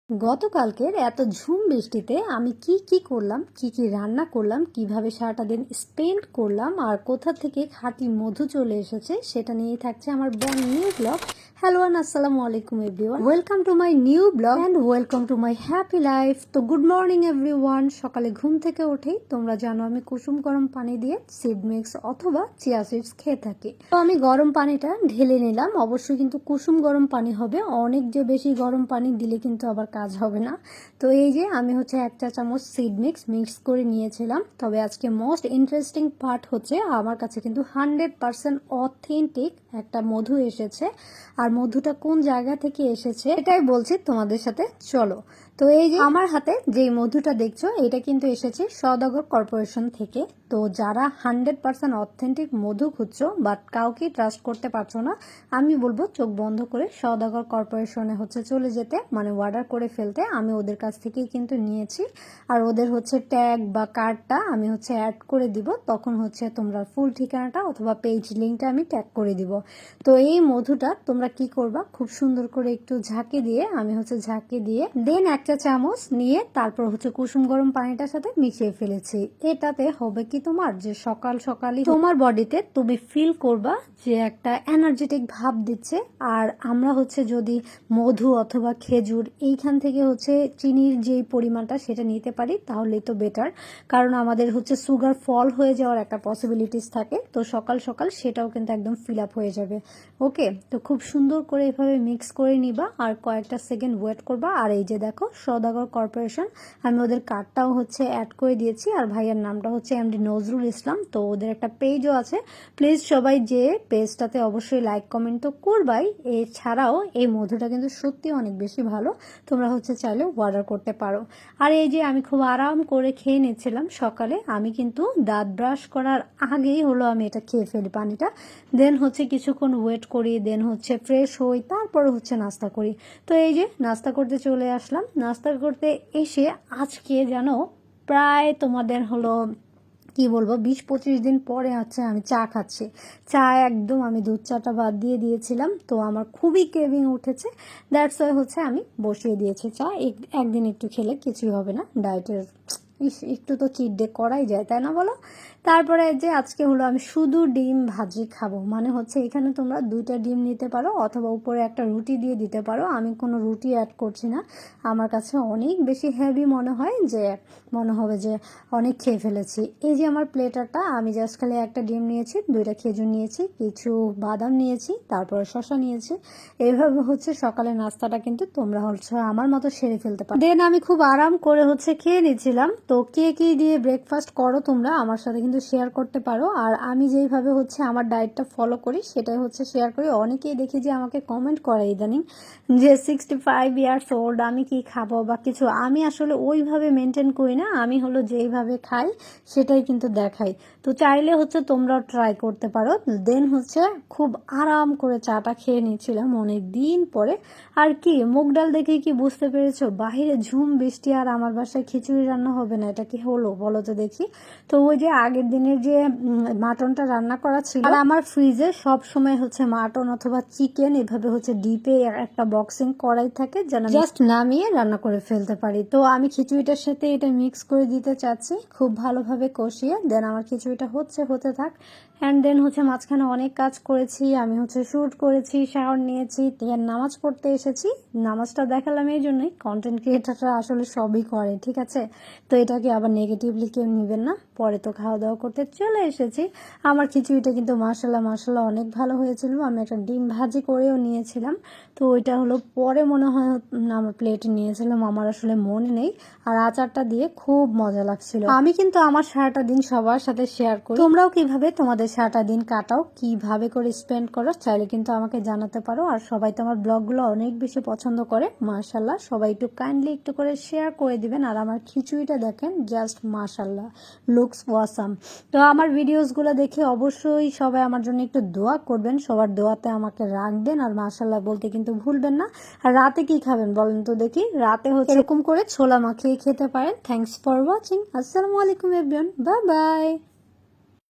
গতকালকের এত ঝুম বৃষ্টিতে আমি কি করলাম, কি রান্না করলাম, কিভাবে সারাটা দিন স্পেন্ড করলাম আর কোথা থেকে খাঁটি মধু চলে এসেছে সেটা নিয়েই থাকছে আমার brand new blog. Hello and আসসালামু আলাইকুম everyone, welcome to my new blog and welcome to my happy life. তো গুড মর্নিং এভরিওয়ান। সকালে ঘুম থেকে উঠেই তোমরা জানো আমি কুসুম গরম পানি দিয়ে সিড মিক্স অথবা চিয়া সিডস খেয়ে থাকি। তো আমি গরম পানিটা ঢেলে নিলাম, অবশ্যই কিন্তু কুসুম গরম পানি হবে, অনেক যে বেশি গরম পানি দিলে কিন্তু আবার কাজ হবে না। তো এই যে আমি হচ্ছে 1 চা চামচ সিড মিক্স করে নিয়েছিলাম। তবে আজকে মোস্ট ইন্টারেস্টিং পার্ট হচ্ছে আমার কাছে কিন্তু 100% অথেন্টিক একটা মধু এসেছে। আর মধুটা কোন জায়গা থেকে এসেছে এটাই বলছি তোমাদের সাথে, চলো। তো এই যে আমার হাতে যে মধুটা দেখছো এটা কিন্তু এসেছে সওদাগর কর্পোরেশন থেকে। তো যারা 100% অথেন্টিক মধু খুঁজছো বাট কাউকে ট্রাস্ট করতে পারছো না, আমি বলবো চোখ বন্ধ করে সওদাগর কর্পোরেশনে হচ্ছে চলে যেতে, মানে অর্ডার করে ফেলতে। আমি ওদের কাছ থেকেই কিন্তু নিয়েছি। আর ওদের হচ্ছে ট্যাগ বা কার্ডটা আমি হচ্ছে অ্যাড করে দিব, তখন হচ্ছে তোমরা ফুল ঠিকানাটা অথবা পেজ লিঙ্কটা আমি ট্যাগ করে দিব। তো এই মধুটা তোমরা কি করবা, খুব সুন্দর করে একটু ঝাঁকি দিয়ে আমি হচ্ছে ঝাঁকি দিয়ে দেন 1 চা চামচ নিয়ে তারপর হচ্ছে কুসুম গরম পানিটার সাথে মিশিয়ে ফেলেছি। এটাতে হবে কি তোমার যে সকাল সকালই তোমার বডিতে তুমি ফিল করবা যে একটা এনার্জেটিক ভাব দিচ্ছে। আর আমরা হচ্ছে যদি মধু অথবা খেজুর এইখান থেকে হচ্ছে চিনির যে পরিমাণটা সেটা নিতে পারি তাহলেই তো বেটার, কারণ আমাদের হচ্ছে সুগার ফল হয়ে যাওয়ার একটা পসিবিলিটিস থাকে। তো সকাল সকাল সেটাও কিন্তু একদম ফিল আপ হয়ে যাবে। ওকে, তো খুব সুন্দর করে এভাবে মিক্স করে নিবা আর কয়েকটা সেকেন্ড ওয়েট করবা। আর এই যে দেখো সওদাগর কর্পোরেশন, আমি ওদের কার্ডটাও হচ্ছে অ্যাড করে দিয়েছি। আর ভাইয়ের নামটা হচ্ছে এমডি নজরুল ইসলাম। তো ওদের একটা পেজও আছে, প্লিজ সবাই যে পেজটাতে অবশ্যই লাইক কমেন্ট তো করবাই। এছাড়াও এই মধুটা কিন্তু সত্যি অনেক বেশি ভালো, তোমরা হচ্ছে চাইলে অর্ডার করতে পারো। আর এই যে আমি খুব আরাম করে খেয়ে নিচ্ছিলাম সকালে, আমি কিন্তু দাঁত ব্রাশ করার আগেই হলো আমি এটা খেয়ে ফেলি পানিটা। দেন হচ্ছে কিছুক্ষণ ওয়েট করি, দেন হচ্ছে ফ্রেশ হই, তারপর হচ্ছে নাস্তা করি। তো এই যে নাস্তা করতে চলে আসলাম। নাস্তা করতে এসে আজকে জানো প্রায় তোমাদের হলো কি বলবো 20-25 দিন পরে হচ্ছে আমি চা খাচ্ছি। চা একদম আমি দুধ চাটা বাদ দিয়ে দিয়েছিলাম, তো আমার খুবই ক্রেভিং উঠেছে। দ্যাটস ওয়াই হচ্ছে আমি বসিয়ে দিয়েছি চা। একদিন একটু খেলে কিছুই হবে না, ডায়েটের একটু তো চিট ডে করাই যায়, তাই না বলো? তারপরে যে আজকে হলো আমি শুধু ডিম ভাজি খাবো, মানে হচ্ছে এখানে তোমরা 2টা ডিম নিতে পারো অথবা উপরে একটা রুটি দিয়ে দিতে পারো। আমি কোনো রুটি অ্যাড করছি না, আমার কাছে অনেক বেশি হেভি মনে হয়, যে মনে হবে যে অনেক খেয়ে ফেলেছি। এই যে আমার প্লেটারটা, আমি জাস্ট খালি একটা ডিম নিয়েছি, 2টা খেজুর নিয়েছি, কিছু বাদাম নিয়েছি, তারপরে শসা নিয়েছি। এইভাবে হচ্ছে সকালে নাস্তাটা কিন্তু তোমরা হচ্ছে আমার মতো সেরে ফেলতে পারো। দেন আমি খুব আরাম করে হচ্ছে খেয়ে নিচ্ছিলাম। তো কে কি দিয়ে ব্রেকফাস্ট করো তোমরা আমার সাথে কিন্তু শেয়ার করতে পারো। আর আমি যেইভাবে হচ্ছে আমার ডায়েটটা ফলো করি সেটাই হচ্ছে শেয়ার করি। অনেকেই দেখি যে আমাকে কমেন্ট করে ইদানিং যে 65 ইয়ার্স ওল্ড আমি কি খাবো বা কিছু। আমি আসলে ওইভাবে মেনটেন করি না, আমি হলো যেইভাবে খাই সেটাই কিন্তু দেখাই। তো চাইলে হচ্ছে তোমরাও ট্রাই করতে পারো। দেন হচ্ছে খুব আরাম করে চাটা খেয়ে নিচ্ছিলাম অনেক দিন পরে। আর কি মুগ ডাল দেখে কি বুঝতে পেরেছো বাহিরে ঝুম বৃষ্টি আর আমার বাসায় খিচুড়ি রান্না হবে না, এটা কি হলো বলো তো দেখি। তো ওই যে আগের দিনের যে মাটনটা রান্না করা ছিল, আর আমার ফ্রিজে সব সময় হচ্ছে মাটন অথবা চিকেন এভাবে হচ্ছে ডিপে একটা বক্সিং করাই থাকে, যেন জাস্ট নামিয়ে রান্না করে ফেলতে পারি। তো আমি খিচুড়িটার সাথে এটা মিক্স করে দিতে চাচ্ছি খুব ভালোভাবে কষিয়ে। দেন আমার খিচুড়িটা হতে থাক। অ্যান্ড দেন হচ্ছে মাঝখানে অনেক কাজ করেছি, আমি হচ্ছে শ্যুট করেছি, শাওয়ার নিয়েছি, দেন নামাজ পড়তে এসেছি। নামাজটা দেখালাম এই জন্যই, কন্টেন্ট ক্রিয়েটাররা আসলে সবই করে, ঠিক আছে? তো এটাকে আবার নেগেটিভলি কেউ নেবেন না। পরে তো খাওয়া দাওয়া করতে চলে এসেছি। আমার খিচুড়িটা কিন্তু মাশাল্লাহ অনেক ভালো হয়েছিল। আমি একটা ডিম ভাজি করেও নিয়েছিলাম, তো ওইটা হলো পরে মনে হয় আমার প্লেটে নিয়েছিলাম, আমার আসলে মনে নেই। আর আচারটা দিয়ে খুব মজা লাগছিল। আমি কিন্তু আমার সারাটা দিন সবার সাথে শেয়ার করি, তোমরাও কিভাবে তোমাদের সারাটা দিন কাটাও, কিভাবে করে স্পেন্ড করো চাইলে কিন্তু আমাকে জানাতে পারো। আর সবাই তো আমার ব্লগগুলো অনেক বেশি পছন্দ করে, মাশাল্লাহ। সবাই একটু কাইন্ডলি একটু করে শেয়ার করে দিবেন। আর আমার খিচুড়িটা দেখেন, জাস্ট মাশাল্লাহ, লুকস ওয়াসাম। তো আমার ভিডিওসগুলো দেখে অবশ্যই সবাই আমার জন্য একটু দোয়া করবেন, সবার দোয়াতে আমাকে রাখবেন। আর মাশাল্লাহ বলতে কিন্তু ভুলবেন না। আর রাতে কি খাবেন বলেন তো দেখি? রাতে হচ্ছে এরকম করে ছোলা মাখিয়ে খেতে পারেন। Thanks for watching. আসসালামু আলাইকুম এভরিওয়ান, বাই বাই।